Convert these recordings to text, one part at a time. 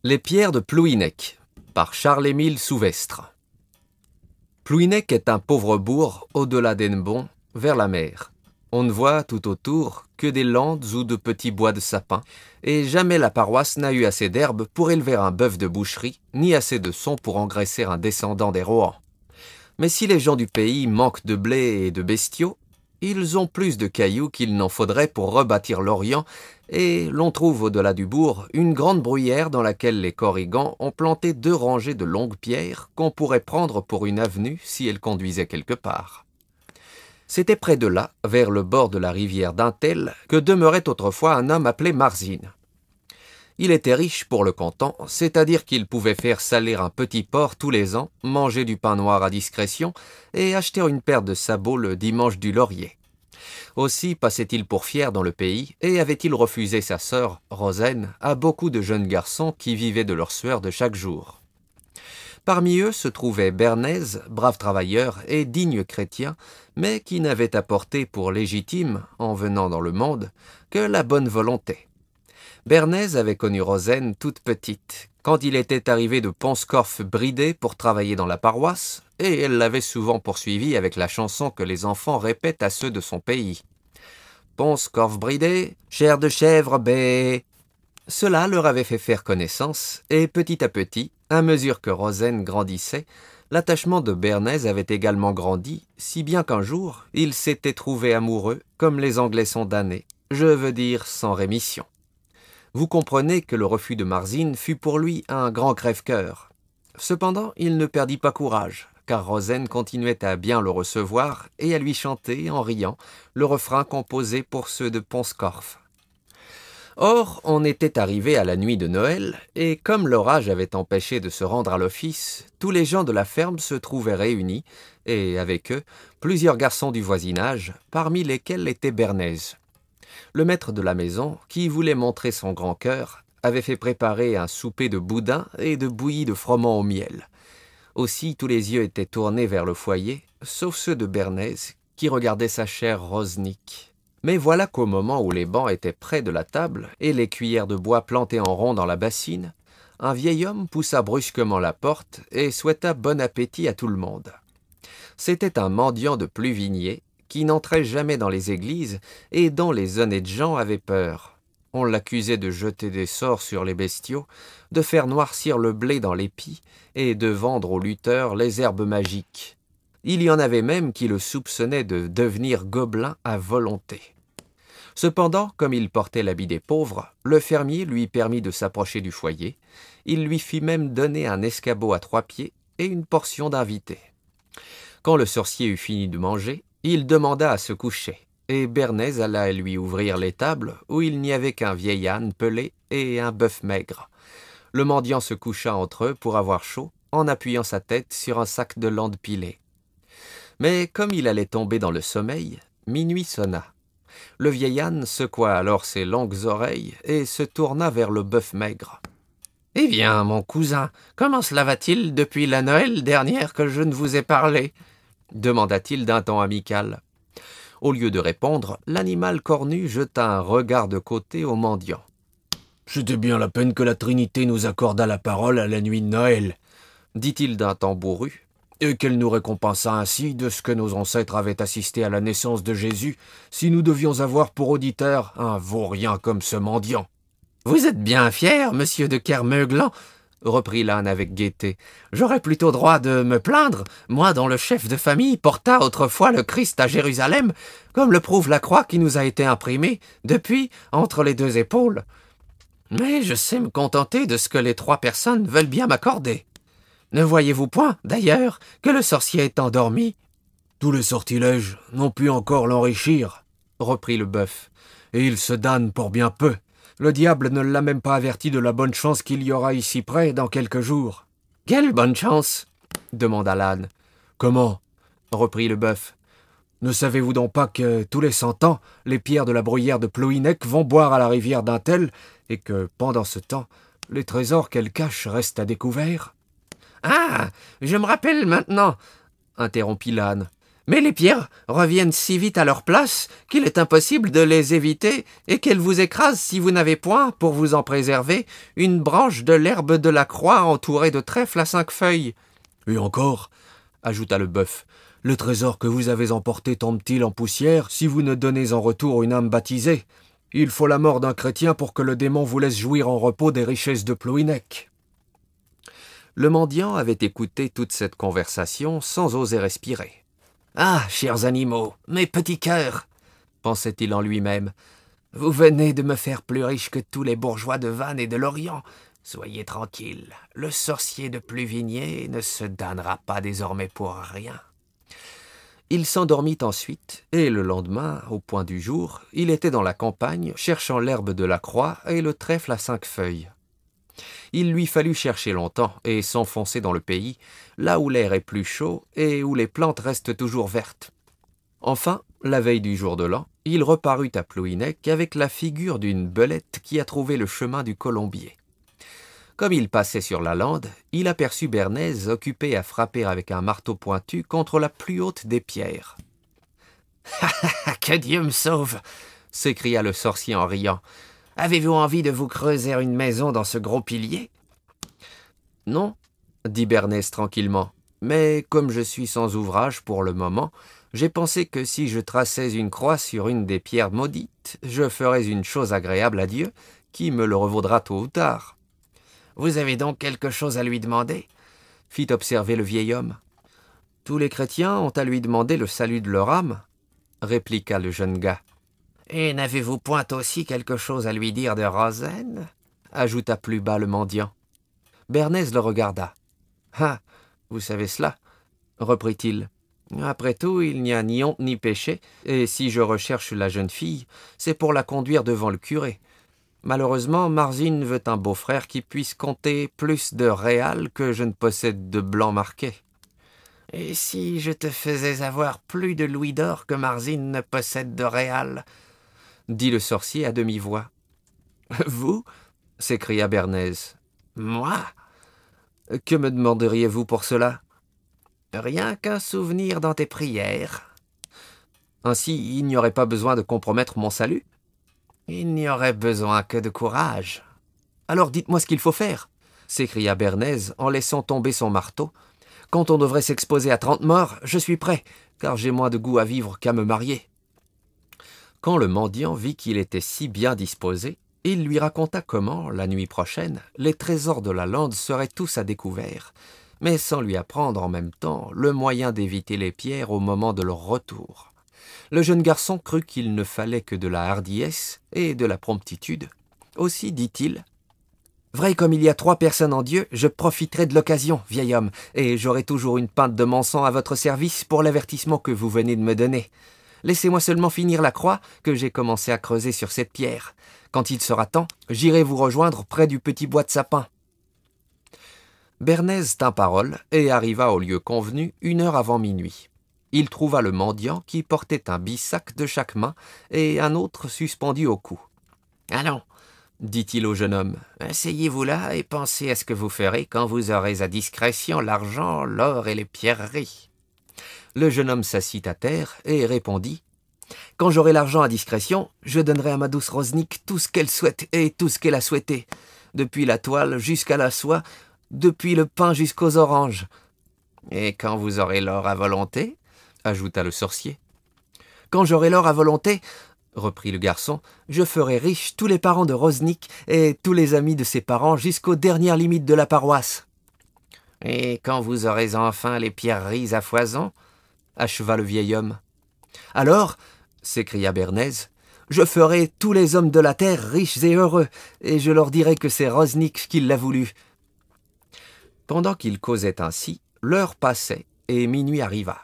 Les pierres de Plouhinec, par Charles-Émile Souvestre. Plouhinec est un pauvre bourg au-delà d'Hennebon, vers la mer. On ne voit tout autour que des landes ou de petits bois de sapins, et jamais la paroisse n'a eu assez d'herbe pour élever un bœuf de boucherie, ni assez de son pour engraisser un descendant des Rohan. Mais si les gens du pays manquent de blé et de bestiaux, ils ont plus de cailloux qu'il n'en faudrait pour rebâtir l'Orient, et l'on trouve au-delà du bourg une grande bruyère dans laquelle les Corrigans ont planté 2 rangées de longues pierres qu'on pourrait prendre pour une avenue si elles conduisaient quelque part. C'était près de là, vers le bord de la rivière d'Intel, que demeurait autrefois un homme appelé Marzine. Il était riche pour le canton, c'est-à-dire qu'il pouvait faire saler un petit porc tous les ans, manger du pain noir à discrétion et acheter une paire de sabots le dimanche du laurier. Aussi passait-il pour fier dans le pays et avait-il refusé sa sœur, Rosaine, à beaucoup de jeunes garçons qui vivaient de leur sueur de chaque jour. Parmi eux se trouvait Bernaise, brave travailleur et digne chrétien, mais qui n'avait apporté pour légitime, en venant dans le monde, que la bonne volonté. Bernaise avait connu Rosaine toute petite, quand il était arrivé de Ponscorf-Bridé pour travailler dans la paroisse, et elle l'avait souvent poursuivi avec la chanson que les enfants répètent à ceux de son pays. Ponscorf-Bridé, chair de chèvre, bé. Cela leur avait fait faire connaissance, et petit à petit, à mesure que Rosaine grandissait, l'attachement de Bernaise avait également grandi, si bien qu'un jour, ils s'étaient trouvés amoureux, comme les Anglais sont damnés, je veux dire sans rémission. Vous comprenez que le refus de Marzine fut pour lui un grand crève-cœur. Cependant, il ne perdit pas courage, car Rosaine continuait à bien le recevoir et à lui chanter, en riant, le refrain composé pour ceux de Ponscorf. Or, on était arrivé à la nuit de Noël, et comme l'orage avait empêché de se rendre à l'office, tous les gens de la ferme se trouvaient réunis, et avec eux, plusieurs garçons du voisinage, parmi lesquels était Bernaise. Le maître de la maison, qui voulait montrer son grand cœur, avait fait préparer un souper de boudin et de bouillie de froment au miel. Aussi, tous les yeux étaient tournés vers le foyer, sauf ceux de Bernaise, qui regardait sa chère Rosnick. Mais voilà qu'au moment où les bancs étaient près de la table et les cuillères de bois plantées en rond dans la bassine, un vieil homme poussa brusquement la porte et souhaita bon appétit à tout le monde. C'était un mendiant de Pluvigné, qui n'entrait jamais dans les églises et dont les honnêtes gens avaient peur. On l'accusait de jeter des sorts sur les bestiaux, de faire noircir le blé dans l'épi et de vendre aux lutteurs les herbes magiques. Il y en avait même qui le soupçonnaient de devenir gobelin à volonté. Cependant, comme il portait l'habit des pauvres, le fermier lui permit de s'approcher du foyer. Il lui fit même donner un escabeau à 3 pieds et une portion d'invité. Quand le sorcier eut fini de manger, il demanda à se coucher, et Bernaise alla lui ouvrir l'étable où il n'y avait qu'un vieil âne pelé et un bœuf maigre. Le mendiant se coucha entre eux pour avoir chaud, en appuyant sa tête sur un sac de landes pilées. Mais comme il allait tomber dans le sommeil, minuit sonna. Le vieil âne secoua alors ses longues oreilles et se tourna vers le bœuf maigre. « Eh bien, mon cousin, comment cela va-t-il depuis la Noël dernière que je ne vous ai parlé ?» demanda-t-il d'un ton amical. Au lieu de répondre, l'animal cornu jeta un regard de côté au mendiant. « C'était bien la peine que la Trinité nous accordât la parole à la nuit de Noël, dit-il d'un ton bourru, et qu'elle nous récompensa ainsi de ce que nos ancêtres avaient assisté à la naissance de Jésus, si nous devions avoir pour auditeur un vaurien comme ce mendiant. »« Vous êtes bien fier, monsieur de Kermeuglan, » reprit l'âne avec gaieté. « J'aurais plutôt droit de me plaindre, moi dont le chef de famille porta autrefois le Christ à Jérusalem, comme le prouve la croix qui nous a été imprimée, depuis, entre les 2 épaules. Mais je sais me contenter de ce que les 3 personnes veulent bien m'accorder. Ne voyez-vous point, d'ailleurs, que le sorcier est endormi ?»« Tous les sortilèges n'ont pu encore l'enrichir, » reprit le bœuf, « et il se damne pour bien peu. Le diable ne l'a même pas averti de la bonne chance qu'il y aura ici près dans quelques jours. »« Quelle bonne chance ?» demanda l'âne. « Comment ?» reprit le bœuf. « Ne savez-vous donc pas que, tous les 100 ans, les pierres de la bruyère de Plouhinec vont boire à la rivière d'Intel, et que, pendant ce temps, les trésors qu'elles cachent restent à découvert ?»« Ah, je me rappelle maintenant, interrompit l'âne. Mais les pierres reviennent si vite à leur place qu'il est impossible de les éviter et qu'elles vous écrasent si vous n'avez point, pour vous en préserver, une branche de l'herbe de la croix entourée de trèfles à 5 feuilles. » « Et encore, » ajouta le bœuf, « le trésor que vous avez emporté tombe-t-il en poussière si vous ne donnez en retour une âme baptisée? Il faut la mort d'un chrétien pour que le démon vous laisse jouir en repos des richesses de Plouhinec. » Le mendiant avait écouté toute cette conversation sans oser respirer. « Ah, chers animaux, mes petits cœurs, pensait-il en lui-même, vous venez de me faire plus riche que tous les bourgeois de Vannes et de Lorient. Soyez tranquilles, le sorcier de Pluvigné ne se damnera pas désormais pour rien. » Il s'endormit ensuite, et le lendemain, au point du jour, il était dans la campagne, cherchant l'herbe de la croix et le trèfle à 5 feuilles. Il lui fallut chercher longtemps et s'enfoncer dans le pays, là où l'air est plus chaud et où les plantes restent toujours vertes. Enfin, la veille du jour de l'an, il reparut à Plouhinec avec la figure d'une belette qui a trouvé le chemin du colombier. Comme il passait sur la lande, il aperçut Bernaise occupée à frapper avec un marteau pointu contre la plus haute des pierres. « Que Dieu me sauve !» s'écria le sorcier en riant. « Avez-vous envie de vous creuser une maison dans ce gros pilier ?»« Non, » dit Bernaise tranquillement, « mais comme je suis sans ouvrage pour le moment, j'ai pensé que si je traçais une croix sur une des pierres maudites, je ferais une chose agréable à Dieu, qui me le revaudra tôt ou tard. »« Vous avez donc quelque chose à lui demander ?» fit observer le vieil homme. « Tous les chrétiens ont à lui demander le salut de leur âme, » répliqua le jeune gars. « Et n'avez-vous point aussi quelque chose à lui dire de Rosaine ?» ajouta plus bas le mendiant. Bernaise le regarda. « Ah, vous savez cela, » reprit-il. « Après tout, il n'y a ni honte ni péché, et si je recherche la jeune fille, c'est pour la conduire devant le curé. Malheureusement, Marzine veut un beau-frère qui puisse compter plus de réal que je ne possède de blanc marqué. »« Et si je te faisais avoir plus de louis d'or que Marzine ne possède de réal ?» dit le sorcier à demi-voix. « Vous » s'écria Bernaise. « Moi ?»« Que me demanderiez-vous pour cela ?»« Rien qu'un souvenir dans tes prières. »« Ainsi, il n'y aurait pas besoin de compromettre mon salut ?»« Il n'y aurait besoin que de courage. »« Alors dites-moi ce qu'il faut faire » s'écria Bernaise en laissant tomber son marteau. « Quand on devrait s'exposer à 30 morts, je suis prêt, car j'ai moins de goût à vivre qu'à me marier. » Quand le mendiant vit qu'il était si bien disposé, il lui raconta comment, la nuit prochaine, les trésors de la lande seraient tous à découvert, mais sans lui apprendre en même temps le moyen d'éviter les pierres au moment de leur retour. Le jeune garçon crut qu'il ne fallait que de la hardiesse et de la promptitude. Aussi dit-il, « Vrai comme il y a 3 personnes en Dieu, je profiterai de l'occasion, vieil homme, et j'aurai toujours une pinte de mon sang à votre service pour l'avertissement que vous venez de me donner. Laissez-moi seulement finir la croix que j'ai commencé à creuser sur cette pierre. Quand il sera temps, j'irai vous rejoindre près du petit bois de sapin. » Bernaise tint parole et arriva au lieu convenu 1 heure avant minuit. Il trouva le mendiant qui portait un bissac de chaque main et un autre suspendu au cou. « Allons, » dit-il au jeune homme, « asseyez-vous là et pensez à ce que vous ferez quand vous aurez à discrétion l'argent, l'or et les pierreries. » Le jeune homme s'assit à terre et répondit « Quand j'aurai l'argent à discrétion, je donnerai à ma douce Rosnick tout ce qu'elle souhaite et tout ce qu'elle a souhaité, depuis la toile jusqu'à la soie, depuis le pain jusqu'aux oranges. »« Et quand vous aurez l'or à volonté ?» ajouta le sorcier. « Quand j'aurai l'or à volonté, » reprit le garçon, « je ferai riche tous les parents de Rosnick et tous les amis de ses parents jusqu'aux dernières limites de la paroisse. »« Et quand vous aurez enfin les pierreries à foison ?» acheva le vieil homme. « Alors, » s'écria Bernaise, « je ferai tous les hommes de la terre riches et heureux, et je leur dirai que c'est Rosnick qui l'a voulu. » Pendant qu'ils causaient ainsi, l'heure passait et minuit arriva.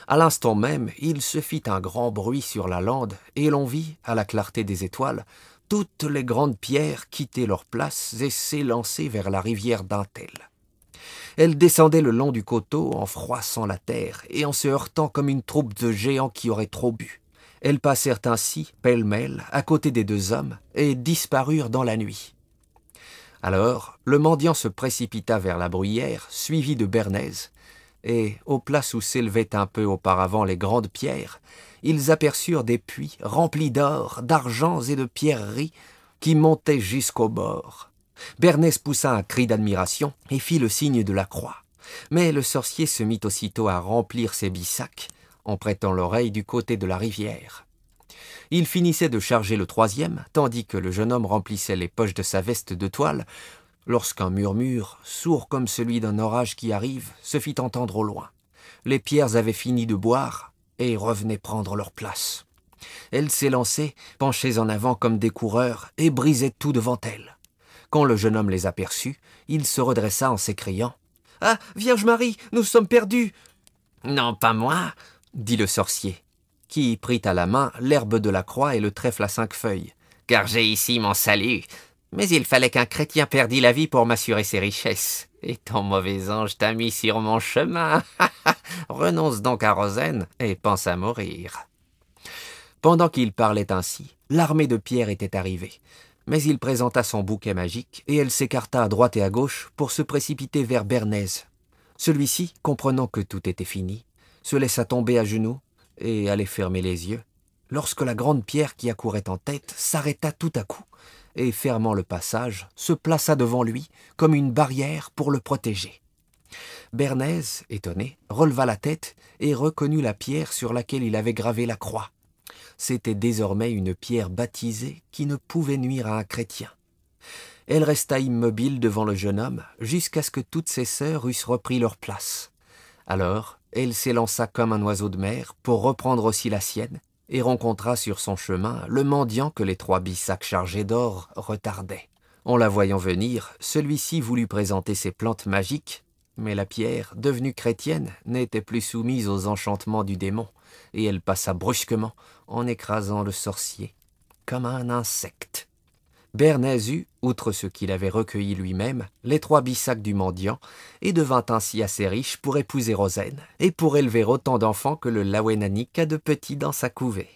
À l'instant même, il se fit un grand bruit sur la lande, et l'on vit, à la clarté des étoiles, toutes les grandes pierres quitter leurs places et s'élancer vers la rivière d'Intel. Elles descendaient le long du coteau en froissant la terre et en se heurtant comme une troupe de géants qui auraient trop bu. Elles passèrent ainsi, pêle-mêle, à côté des 2 hommes et disparurent dans la nuit. Alors, le mendiant se précipita vers la bruyère, suivi de Bernaise, et, aux places où s'élevaient un peu auparavant les grandes pierres, ils aperçurent des puits remplis d'or, d'argents et de pierreries qui montaient jusqu'au bord. Bernèse poussa un cri d'admiration et fit le signe de la croix. Mais le sorcier se mit aussitôt à remplir ses bissacs, en prêtant l'oreille du côté de la rivière. Il finissait de charger le troisième, tandis que le jeune homme remplissait les poches de sa veste de toile, lorsqu'un murmure, sourd comme celui d'un orage qui arrive, se fit entendre au loin. Les pierres avaient fini de boire et revenaient prendre leur place. Elles s'élançaient, penchées en avant comme des coureurs, et brisaient tout devant elles. Quand le jeune homme les aperçut, il se redressa en s'écriant « Ah, Vierge Marie, nous sommes perdus !»« Non, pas moi !» dit le sorcier, qui prit à la main l'herbe de la croix et le trèfle à 5 feuilles. « Car j'ai ici mon salut. Mais il fallait qu'un chrétien perdît la vie pour m'assurer ses richesses. Et ton mauvais ange t'a mis sur mon chemin. Renonce donc à Rosaine et pense à mourir. » Pendant qu'il parlait ainsi, l'armée de Pierre était arrivée. Mais il présenta son bouquet magique et elle s'écarta à droite et à gauche pour se précipiter vers Bernèse. Celui-ci, comprenant que tout était fini, se laissa tomber à genoux et allait fermer les yeux, lorsque la grande pierre qui accourait en tête s'arrêta tout à coup et, fermant le passage, se plaça devant lui comme une barrière pour le protéger. Bernèse, étonné, releva la tête et reconnut la pierre sur laquelle il avait gravé la croix. C'était désormais une pierre baptisée qui ne pouvait nuire à un chrétien. Elle resta immobile devant le jeune homme jusqu'à ce que toutes ses sœurs eussent repris leur place. Alors, elle s'élança comme un oiseau de mer pour reprendre aussi la sienne et rencontra sur son chemin le mendiant que les 3 bissacs chargés d'or retardaient. En la voyant venir, celui-ci voulut présenter ses plantes magiques, mais la pierre, devenue chrétienne, n'était plus soumise aux enchantements du démon, et elle passa brusquement en écrasant le sorcier, comme un insecte. Bernèse eut, outre ce qu'il avait recueilli lui-même, les 3 bissacs du mendiant, et devint ainsi assez riche pour épouser Rosaine, et pour élever autant d'enfants que le Laouénanique a de petits dans sa couvée.